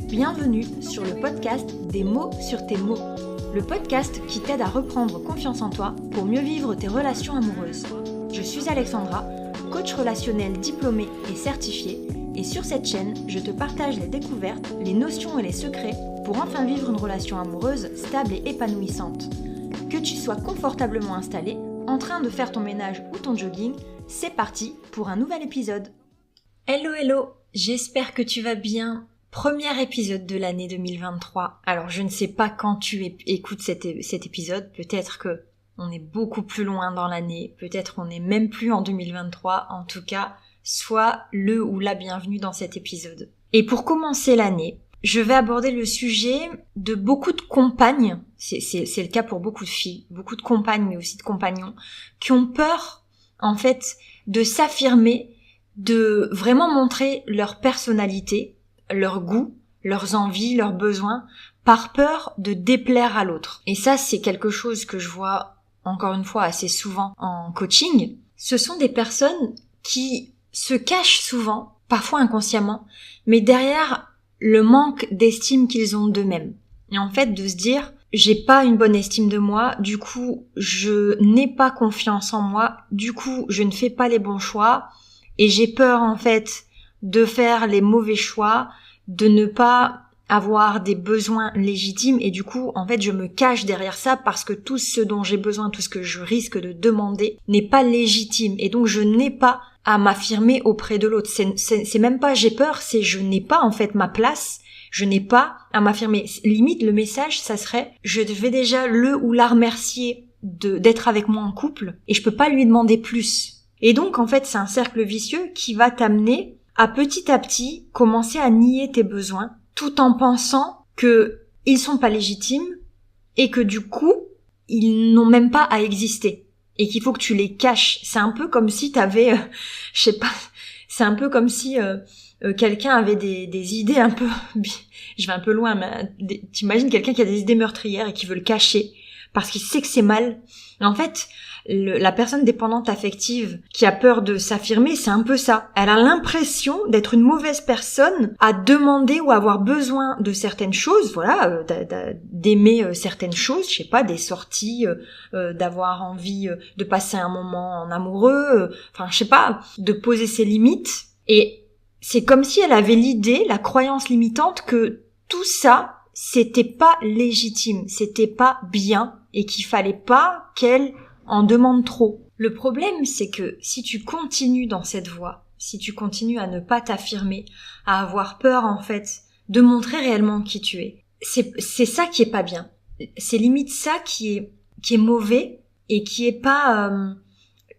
Bienvenue sur le podcast Des mots sur tes mots, le podcast qui t'aide à reprendre confiance en toi pour mieux vivre tes relations amoureuses. Je suis Alexandra, coach relationnel diplômée et certifiée, et sur cette chaîne, je te partage les découvertes, les notions et les secrets pour enfin vivre une relation amoureuse stable et épanouissante. Que tu sois confortablement installé, en train de faire ton ménage ou ton jogging, c'est parti pour un nouvel épisode. Hello, j'espère que tu vas bien. Premier épisode de l'année 2023. Alors je ne sais pas quand tu écoutes cet épisode, peut-être que on est beaucoup plus loin dans l'année, peut-être on n'est même plus en 2023, en tout cas, sois le ou la bienvenue dans cet épisode. Et pour commencer l'année, je vais aborder le sujet de beaucoup de compagnes, c'est le cas pour beaucoup de filles, beaucoup de compagnes mais aussi de compagnons, qui ont peur en fait de s'affirmer, de vraiment montrer leur personnalité, leur goût, leurs envies, leurs besoins, par peur de déplaire à l'autre. Et ça, c'est quelque chose que je vois encore une fois assez souvent en coaching. Ce sont des personnes qui se cachent souvent, parfois inconsciemment, mais derrière le manque d'estime qu'ils ont d'eux-mêmes. Et en fait, de se dire, j'ai pas une bonne estime de moi, du coup, je n'ai pas confiance en moi, du coup, je ne fais pas les bons choix, et j'ai peur, en fait, de faire les mauvais choix, de ne pas avoir des besoins légitimes et du coup, en fait, je me cache derrière ça parce que tout ce dont j'ai besoin, tout ce que je risque de demander n'est pas légitime et donc je n'ai pas à m'affirmer auprès de l'autre. C'est même pas j'ai peur, c'est je n'ai pas en fait ma place, je n'ai pas à m'affirmer. Limite, le message, ça serait je vais déjà le ou la remercier d'être avec moi en couple et je peux pas lui demander plus. Et donc, en fait, c'est un cercle vicieux qui va t'amener à petit commencer à nier tes besoins tout en pensant que ils sont pas légitimes et que du coup ils n'ont même pas à exister et qu'il faut que tu les caches. C'est un peu comme si t'avais je sais pas, c'est un peu comme si quelqu'un avait des idées un peu je vais un peu loin mais t'imagines quelqu'un qui a des idées meurtrières et qui veut le cacher parce qu'il sait que c'est mal. Et en fait, la personne dépendante affective qui a peur de s'affirmer, c'est un peu ça. Elle a l'impression d'être une mauvaise personne à demander ou avoir besoin de certaines choses, voilà, d'aimer certaines choses, je sais pas, des sorties, d'avoir envie de passer un moment en amoureux, enfin je sais pas, de poser ses limites. Et c'est comme si elle avait l'idée, la croyance limitante que tout ça, c'était pas légitime, c'était pas bien et qu'il fallait pas qu'elle en demande trop. Le problème, c'est que si tu continues dans cette voie, si tu continues à ne pas t'affirmer, à avoir peur en fait de montrer réellement qui tu es, c'est ça qui est pas bien. C'est limite ça qui est mauvais et qui est pas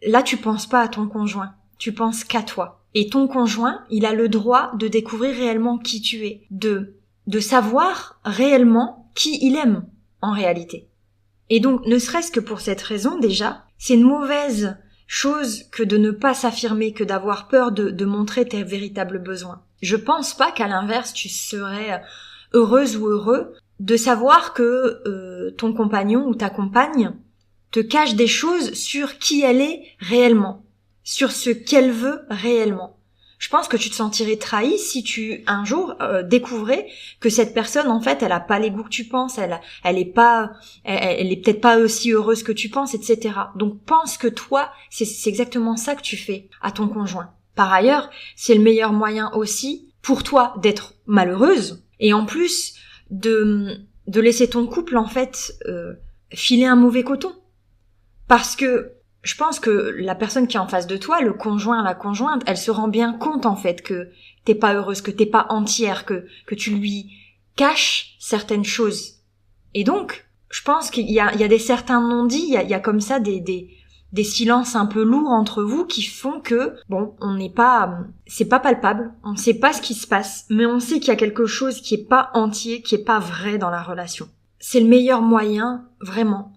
là tu penses pas à ton conjoint, tu penses qu'à toi. Et ton conjoint, il a le droit de découvrir réellement qui tu es, de savoir réellement qui il aime en réalité. Et donc, ne serait-ce que pour cette raison, déjà, c'est une mauvaise chose que de ne pas s'affirmer, que d'avoir peur de montrer tes véritables besoins. Je pense pas qu'à l'inverse, tu serais heureuse ou heureux de savoir que ton compagnon ou ta compagne te cache des choses sur qui elle est réellement, sur ce qu'elle veut réellement. Je pense que tu te sentirais trahi si tu, un jour, découvrais que cette personne, en fait, elle a pas les goûts que tu penses, elle est peut-être pas aussi heureuse que tu penses, etc. Donc, pense que toi, c'est exactement ça que tu fais à ton conjoint. Par ailleurs, c'est le meilleur moyen aussi pour toi d'être malheureuse et en plus de laisser ton couple, en fait, filer un mauvais coton. Parce que je pense que la personne qui est en face de toi, le conjoint, la conjointe, elle se rend bien compte en fait que t'es pas heureuse, que t'es pas entière, que tu lui caches certaines choses. Et donc, je pense qu'il y a des certains non-dits, il y a comme ça des silences un peu lourds entre vous qui font que, bon, on n'est pas, c'est pas palpable, on sait pas ce qui se passe, mais on sait qu'il y a quelque chose qui est pas entier, qui est pas vrai dans la relation. C'est le meilleur moyen, vraiment,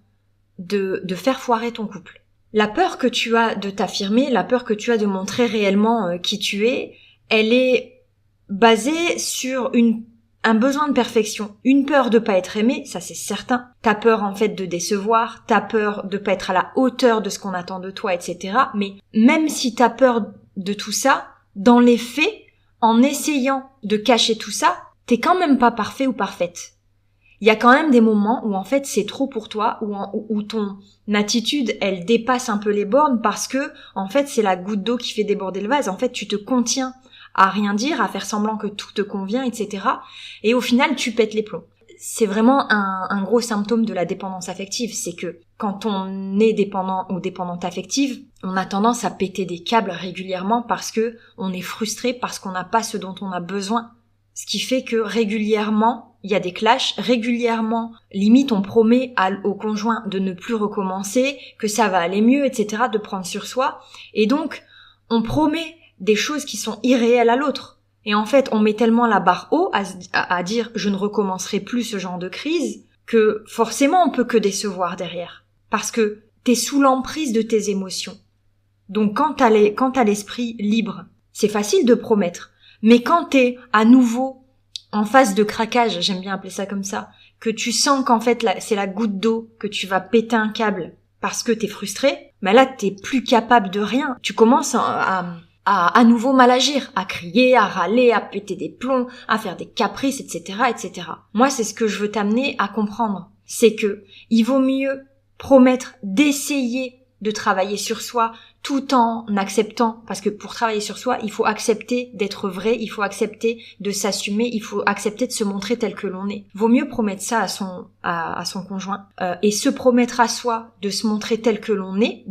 de faire foirer ton couple. La peur que tu as de t'affirmer, la peur que tu as de montrer réellement qui tu es, elle est basée sur un besoin de perfection, une peur de pas être aimé, ça c'est certain. T'as peur en fait de décevoir, t'as peur de pas être à la hauteur de ce qu'on attend de toi, etc. Mais même si t'as peur de tout ça, dans les faits, en essayant de cacher tout ça, t'es quand même pas parfait ou parfaite. Il y a quand même des moments où en fait c'est trop pour toi, où ton attitude elle dépasse un peu les bornes parce que en fait c'est la goutte d'eau qui fait déborder le vase. En fait tu te contiens à rien dire, à faire semblant que tout te convient, etc. Et au final tu pètes les plombs. C'est vraiment un gros symptôme de la dépendance affective, c'est que quand on est dépendant ou dépendante affective, on a tendance à péter des câbles régulièrement parce que on est frustré, parce qu'on n'a pas ce dont on a besoin. Ce qui fait que régulièrement, il y a des clashs, régulièrement, limite on promet au conjoint de ne plus recommencer, que ça va aller mieux, etc., de prendre sur soi. Et donc, on promet des choses qui sont irréelles à l'autre. Et en fait, on met tellement la barre haut à dire « je ne recommencerai plus ce genre de crise » que forcément on peut que décevoir derrière. Parce que t'es sous l'emprise de tes émotions. Donc quand t'as l'esprit libre, c'est facile de promettre. Mais quand t'es à nouveau en phase de craquage, j'aime bien appeler ça comme ça, que tu sens qu'en fait c'est la goutte d'eau, que tu vas péter un câble parce que t'es frustré, mais là t'es plus capable de rien. Tu commences à nouveau mal agir, à crier, à râler, à péter des plombs, à faire des caprices, etc., etc. Moi, c'est ce que je veux t'amener à comprendre. C'est que il vaut mieux promettre d'essayer de travailler sur soi tout en acceptant, parce que pour travailler sur soi, il faut accepter d'être vrai, il faut accepter de s'assumer, il faut accepter de se montrer tel que l'on est. Vaut mieux promettre ça à son conjoint et se promettre à soi de se montrer tel que l'on est,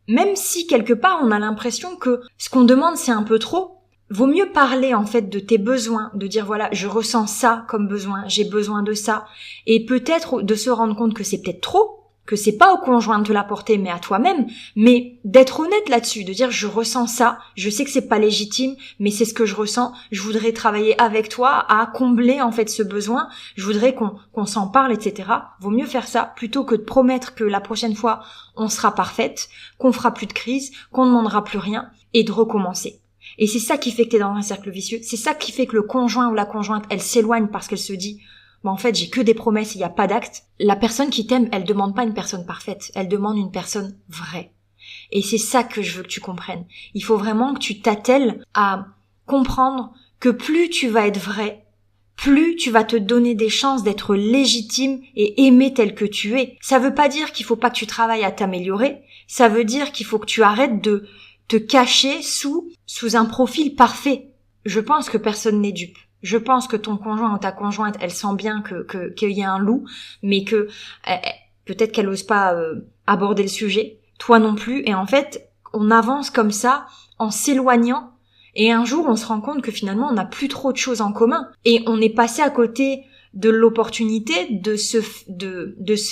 même si quelque part on a l'impression que ce qu'on demande c'est un peu trop, vaut mieux parler en fait de tes besoins, de dire voilà, je ressens ça comme besoin, j'ai besoin de ça, et peut-être de se rendre compte que c'est peut-être trop, que c'est pas au conjoint de te l'apporter mais à toi-même, mais d'être honnête là-dessus, de dire je ressens ça, je sais que c'est pas légitime, mais c'est ce que je ressens, je voudrais travailler avec toi à combler en fait ce besoin, je voudrais qu'on s'en parle, etc. Vaut mieux faire ça plutôt que de promettre que la prochaine fois on sera parfaite, qu'on fera plus de crise, qu'on ne demandera plus rien et de recommencer. Et c'est ça qui fait que t'es dans un cercle vicieux, c'est ça qui fait que le conjoint ou la conjointe elle s'éloigne parce qu'elle se dit en fait, j'ai que des promesses, il n'y a pas d'acte. La personne qui t'aime, elle demande pas une personne parfaite, elle demande une personne vraie. Et c'est ça que je veux que tu comprennes. Il faut vraiment que tu t'attelles à comprendre que plus tu vas être vrai, plus tu vas te donner des chances d'être légitime et aimé tel que tu es. Ça veut pas dire qu'il faut pas que tu travailles à t'améliorer, ça veut dire qu'il faut que tu arrêtes de te cacher sous un profil parfait. Je pense que personne n'est dupe. Je pense que ton conjoint ou ta conjointe, elle sent bien qu'il y a un loup, mais que peut-être qu'elle ose pas aborder le sujet, toi non plus, et en fait, on avance comme ça en s'éloignant, et un jour on se rend compte que finalement on n'a plus trop de choses en commun, et on est passé à côté de l'opportunité de se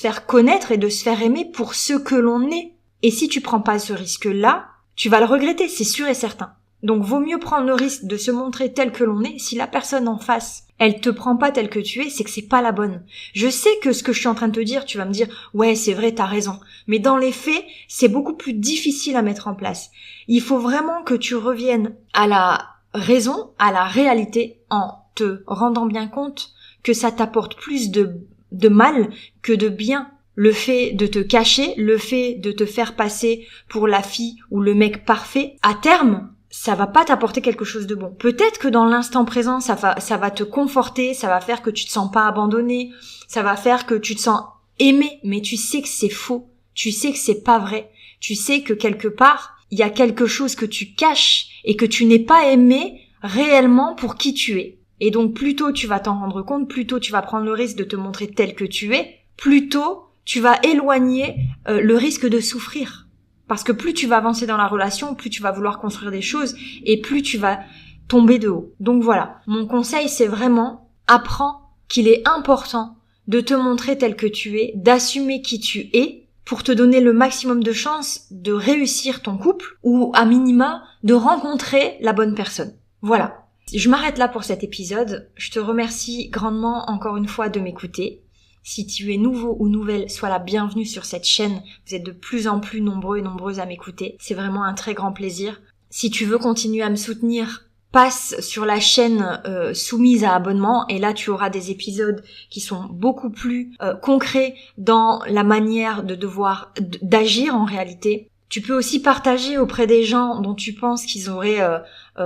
faire connaître et de se faire aimer pour ce que l'on est. Et si tu prends pas ce risque-là, tu vas le regretter, c'est sûr et certain. Donc vaut mieux prendre le risque de se montrer tel que l'on est. Si la personne en face, elle te prend pas tel que tu es, c'est que c'est pas la bonne. Je sais que ce que je suis en train de te dire, tu vas me dire ouais c'est vrai, t'as raison. Mais dans les faits, c'est beaucoup plus difficile à mettre en place. Il faut vraiment que tu reviennes à la raison, à la réalité, en te rendant bien compte que ça t'apporte plus de mal que de bien. Le fait de te cacher, le fait de te faire passer pour la fille ou le mec parfait, à terme, ça va pas t'apporter quelque chose de bon. Peut-être que dans l'instant présent, ça va te conforter, ça va faire que tu te sens pas abandonné, ça va faire que tu te sens aimé, mais tu sais que c'est faux, tu sais que c'est pas vrai, tu sais que quelque part, il y a quelque chose que tu caches et que tu n'es pas aimé réellement pour qui tu es. Et donc plus tôt tu vas t'en rendre compte, plus tôt tu vas prendre le risque de te montrer tel que tu es, plus tôt tu vas éloigner le risque de souffrir. Parce que plus tu vas avancer dans la relation, plus tu vas vouloir construire des choses et plus tu vas tomber de haut. Donc voilà, mon conseil c'est vraiment apprends qu'il est important de te montrer tel que tu es, d'assumer qui tu es pour te donner le maximum de chances de réussir ton couple ou à minima de rencontrer la bonne personne. Voilà. Je m'arrête là pour cet épisode. Je te remercie grandement encore une fois de m'écouter. Si tu es nouveau ou nouvelle, sois la bienvenue sur cette chaîne. Vous êtes de plus en plus nombreux et nombreuses à m'écouter. C'est vraiment un très grand plaisir. Si tu veux continuer à me soutenir, passe sur la chaîne soumise à abonnement et là tu auras des épisodes qui sont beaucoup plus concrets dans la manière de devoir d'agir en réalité. Tu peux aussi partager auprès des gens dont tu penses qu'ils auraient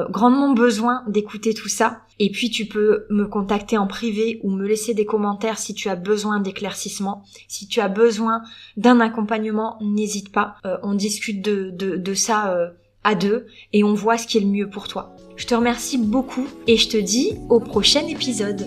grandement besoin d'écouter tout ça. Et puis tu peux me contacter en privé ou me laisser des commentaires si tu as besoin d'éclaircissement. Si tu as besoin d'un accompagnement, n'hésite pas. On discute de ça à deux et on voit ce qui est le mieux pour toi. Je te remercie beaucoup et je te dis au prochain épisode.